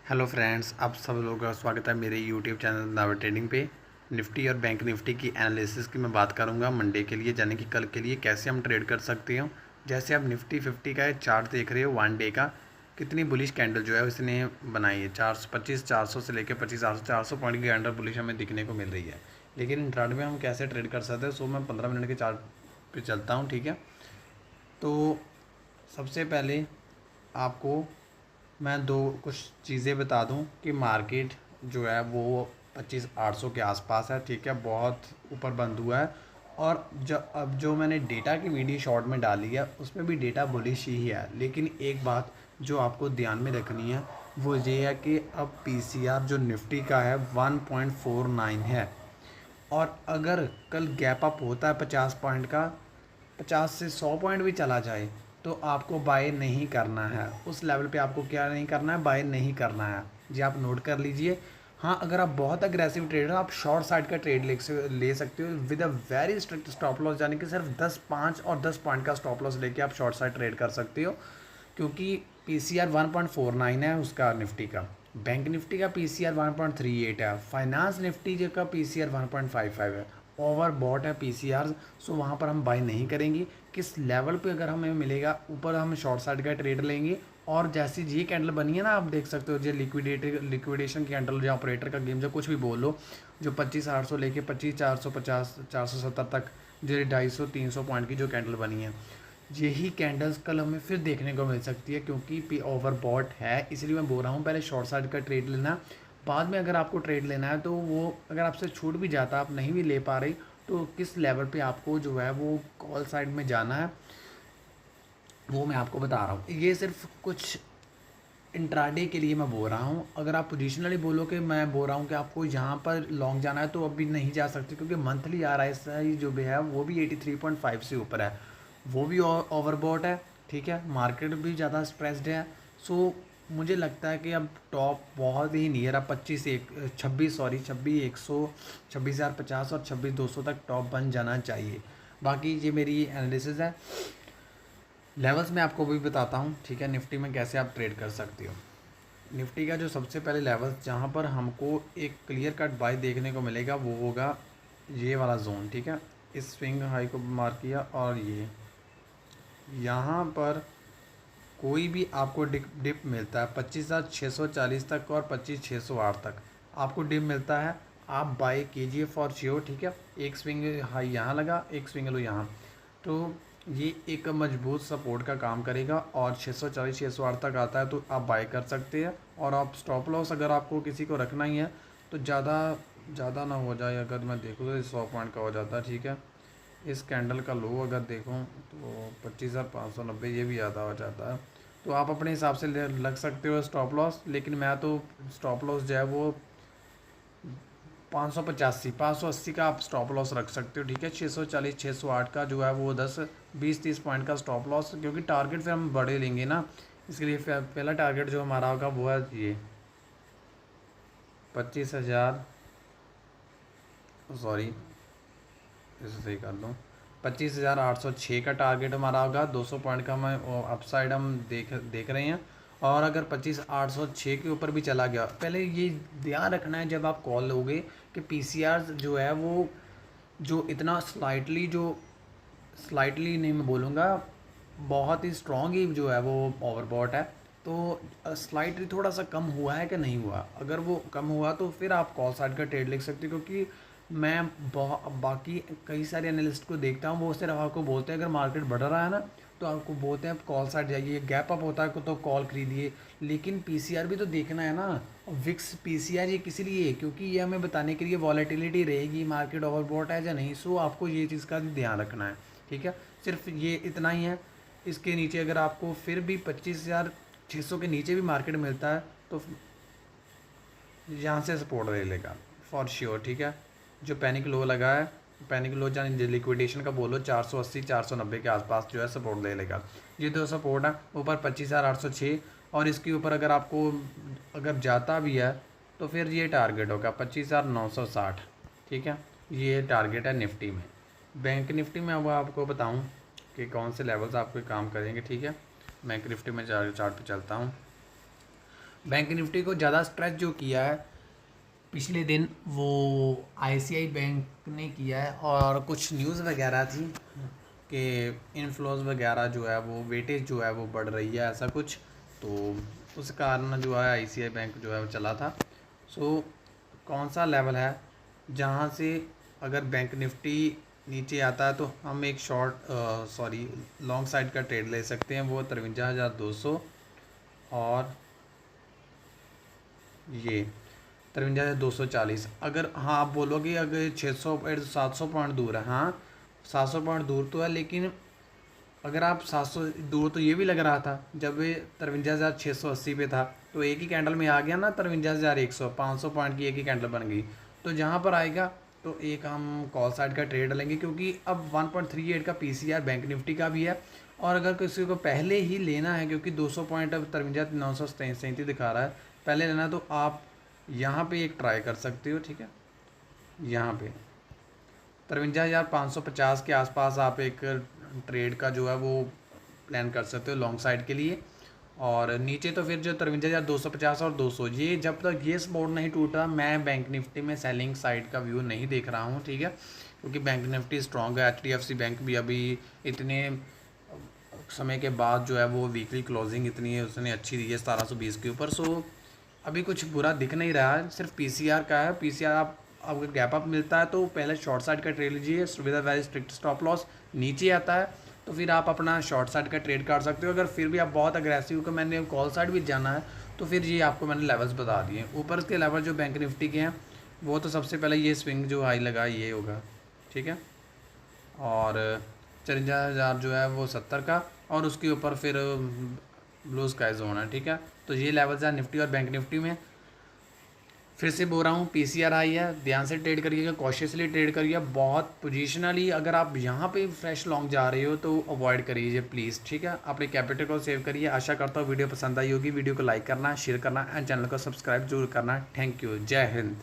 Hello friends, आप सब लोगों का स्वागत है मेरे यूट्यूब चैनल दावत ट्रेडिंग पे। निफ्टी और बैंक निफ्टी की एनालिसिस की मैं बात करूंगा मंडे के लिए, यानी कि कल के लिए कैसे हम ट्रेड कर सकते हो। जैसे आप निफ्टी 50 का चार्ट देख रहे हो वन डे का, कितनी बुलिश कैंडल जो है उसने बनाई है। 400 से लेकर 25 400 पॉइंट की कैंडल बुलिश हमें दिखने को मिल रही है। लेकिन इंट्राडे में हम कैसे ट्रेड कर सकते हैं, सो मैं 15 मिनट के चार्ट पे चलता हूँ। ठीक है, तो सबसे पहले आपको मैं दो कुछ चीज़ें बता दूं कि मार्केट जो है वो 25,800 के आसपास है। ठीक है, बहुत ऊपर बंद हुआ है। और अब जो मैंने डेटा की वीडियो शॉर्ट में डाली है उसमें भी डेटा बुलिश ही है। लेकिन एक बात जो आपको ध्यान में रखनी है वो ये है कि अब पीसीआर जो निफ्टी का है 1.49 है। और अगर कल गैप अप होता है 50 पॉइंट का, 50 से 100 पॉइंट भी चला जाए, तो आपको बाय नहीं करना है। उस लेवल पे आपको क्या नहीं करना है, बाय नहीं करना है। जी आप नोट कर लीजिए। हाँ, अगर आप बहुत अग्रेसिव ट्रेडर हो, आप शॉर्ट साइड का ट्रेड ले सकते हो with a very strict stop loss, यानी कि सिर्फ 5 और 10 पॉइंट का स्टॉप लॉस लेके आप शॉर्ट साइड ट्रेड कर सकते हो। क्योंकि पीसीआर 1.49 है उसका निफ्टी का, बैंक निफ्टी का पीसीआर 1.38 है, फाइनेंस निफ्टी का पीसीआर 1.55 है। ओवर बॉट है पीसीआर, सो वहाँ पर हम बाय नहीं करेंगे। किस लेवल पे अगर हमें मिलेगा ऊपर हम शॉर्ट साइड का ट्रेड लेंगे। और जैसी ये कैंडल बनी है ना, आप देख सकते हो, जो लिक्विडेशन कैंडल, जो ऑपरेटर का गेम, जो कुछ भी बोल लो, जो 25,800 लेके 25,450 470 तक, जो 250 300 पॉइंट की जो कैंडल बनी है, यही कैंडल्स कल हमें फिर देखने को मिल सकती है। क्योंकि पी ओवर बॉट है, इसलिए मैं बोल रहा हूँ पहले शॉर्ट साइड का ट्रेड लेना। बाद में अगर आपको ट्रेड लेना है तो वो अगर आपसे छूट भी जाता, आप नहीं भी ले पा रही, तो किस लेवल पे आपको जो है वो कॉल साइड में जाना है वो मैं आपको बता रहा हूँ। ये सिर्फ कुछ इंट्राडे के लिए मैं बोल रहा हूँ। अगर आप पोजिशनली बोलो कि मैं बोल रहा हूँ कि आपको यहाँ पर लॉन्ग जाना है, तो अभी नहीं जा सकते, क्योंकि मंथली RSI जो भी है वो भी 83.5 से ऊपर है, वो भी ओवरबॉट है। ठीक है, मार्केट भी ज़्यादा स्ट्रेस्ड है। सो मुझे लगता है कि अब टॉप बहुत ही नियर है, 26,100 26,050 और 26,200 तक टॉप बन जाना चाहिए। बाकी ये मेरी एनालिसिस है। लेवल्स मैं आपको भी बताता हूँ। ठीक है, निफ्टी में कैसे आप ट्रेड कर सकते हो। निफ्टी का जो सबसे पहले लेवल्स जहाँ पर हमको एक क्लियर कट बाय देखने को मिलेगा वो होगा ये वाला जोन। ठीक है, इस स्विंग हाई को मार्क किया और ये यहाँ पर कोई भी आपको डिप मिलता है 25,640 तक और 25,608 तक आपको डिप मिलता है, आप बाय कीजिए फॉर श्योर। ठीक है, एक स्विंग हाई यहाँ लगा, एक स्विंग लो यहाँ, तो ये एक मजबूत सपोर्ट का काम करेगा। और 640 608 तक आता है तो आप बाय कर सकते हैं। और आप स्टॉप लॉस अगर आपको किसी को रखना ही है तो ज़्यादा ना हो जाए। अगर मैं देखूँ तो 100 पॉइंट का हो जाता है। ठीक है, इस कैंडल का लो अगर देखूं तो 25,590, ये भी ज़्यादा हो जाता है। तो आप अपने हिसाब से लग सकते हो स्टॉप लॉस, लेकिन मैं तो स्टॉप लॉस जो है वो 580 का आप स्टॉप लॉस रख सकते हो। ठीक है, 640 608 का जो है वो 10 20 30 पॉइंट का स्टॉप लॉस, क्योंकि टारगेट फिर हम बड़े लेंगे ना। इसके लिए पहला टारगेट जो हमारा होगा वो है ये 25,000, सॉरी इसे सही कर लूँ, 25,806 का टारगेट हमारा होगा। 200 पॉइंट का हम अपसाइड हम देख रहे हैं। और अगर 25,806 के ऊपर भी चला गया, पहले ये ध्यान रखना है जब आप कॉल लोगे कि पीसीआर जो है वो जो इतना स्लाइटली नहीं मैं बोलूँगा, बहुत ही स्ट्रॉन्ग ही जो है वो ओवरबॉट है। तो स्लाइटली थोड़ा सा कम हुआ है कि नहीं हुआ, अगर वो कम हुआ तो फिर आप कॉल साइड का ट्रेड लिख सकते हो। क्योंकि मैं बाकी कई सारे एनालिस्ट को देखता हूँ, वो सिर्फ आपको बोलते हैं अगर मार्केट बढ़ रहा है ना तो आपको बोलते हैं आप कॉल साइड जाइए, गैप अप होता है तो कॉल खरीदिए। लेकिन पीसीआर भी तो देखना है ना। विक्स पीसीआर ये किस लिए, क्योंकि ये हमें बताने के लिए वॉलेटिलिटी रहेगी मार्केट ओवरबॉट है या नहीं। सो आपको ये चीज़ का भी ध्यान रखना है। ठीक है, सिर्फ ये इतना ही है। इसके नीचे अगर आपको फिर भी 25,600 के नीचे भी मार्केट मिलता है तो यहाँ से सपोर्ट ले लेगा फॉर श्योर। ठीक है, जो पैनिक लो लगा है, पैनिक लो चाहे लिक्विडेशन का बोलो, 480 490 के आसपास जो है सपोर्ट ले लेगा। ये दो सपोर्ट है, ऊपर 25,806, और इसके ऊपर अगर आपको अगर जाता भी है तो फिर ये टारगेट होगा 25,960। ठीक है, ये टारगेट है निफ्टी में। बैंक निफ्टी में अब आपको बताऊं कि कौन से लेवल्स आपके काम करेंगे। ठीक है, बैंक निफ्टी में चार्ट पे चलता हूँ। बैंक निफ्टी को ज़्यादा स्ट्रेच जो किया है पिछले दिन वो आईसीआई बैंक ने किया है, और कुछ न्यूज़ वगैरह थी कि इनफ्लोज वगैरह जो है वो वेटेज जो है वो बढ़ रही है, ऐसा कुछ। तो उस कारण जो है आईसीआई बैंक जो है वो चला था। सो कौन सा लेवल है जहाँ से अगर बैंक निफ्टी नीचे आता है तो हम एक लॉन्ग साइड का ट्रेड ले सकते हैं, वो 53,200 और ये 53,240। अगर हाँ आप बोलोगे अगर 600 700 पॉइंट दूर है, हाँ 700 पॉइंट दूर तो है, लेकिन अगर आप 700 दूर तो ये भी लग रहा था जब ये 53,680 पे था, तो एक ही कैंडल में आ गया ना 53,100, 500 पॉइंट की एक ही कैंडल बन गई। तो जहाँ पर आएगा तो एक हम कॉल साइड का ट्रेड लेंगे, क्योंकि अब 1.38 का पीसीआर बैंक निफ्टी का भी है। और अगर किसी को पहले ही लेना है, क्योंकि 200 पॉइंट अब 53,937 दिखा रहा है, पहले लेना, तो आप यहाँ पे एक ट्राई कर सकते हो, ठीक है। यहाँ पे 53,550 के आसपास आप एक ट्रेड का जो है वो प्लान कर सकते हो लॉन्ग साइड के लिए। और नीचे तो फिर जो 53,250 और 200, ये जब तक ये सपोर्ट नहीं टूटा मैं बैंक निफ्टी में सेलिंग साइड का व्यू नहीं देख रहा हूँ, ठीक है। क्योंकि बैंक निफ्टी स्ट्रॉन्ग है, एचडीएफसी बैंक भी अभी इतने समय के बाद जो है वो वीकली क्लोजिंग इतनी है उसने अच्छी दी है 1720 के ऊपर। सो अभी कुछ बुरा दिख नहीं रहा है, सिर्फ पीसीआर का है। पीसीआर आप अगर गैप अप मिलता है तो पहले शॉर्ट साइड का ट्रेड लीजिए with a very strict stop loss. नीचे आता है तो फिर आप अपना शॉर्ट साइड का ट्रेड कर सकते हो। अगर फिर भी आप बहुत अग्रेसिव को मैंने कॉल साइड भी जाना है तो फिर ये आपको मैंने लेवल्स बता दिए। ऊपर के लेवल जो बैंक निफ्टी के हैं वो तो सबसे पहले ये स्विंग जो हाई लगा ये होगा, ठीक है। और 53,000 जो है वो 70 का, और उसके ऊपर फिर ब्लू स्काई जोन है, ठीक है। तो ये लेवल्स हैं निफ्टी और बैंक निफ्टी में। फिर से बोल रहा हूँ पीसीआर आई है, ध्यान से ट्रेड करिएगा, कॉशियसली ट्रेड करिए, बहुत पोजीशनली। अगर आप यहाँ पे फ्रेश लॉन्ग जा रहे हो तो अवॉइड करिए प्लीज़, ठीक है। अपने कैपिटल को सेव करिए। आशा करता हूँ वीडियो पसंद आई होगी। वीडियो को लाइक करना, शेयर करना एंड चैनल को सब्सक्राइब जरूर करना। थैंक यू, जय हिंद।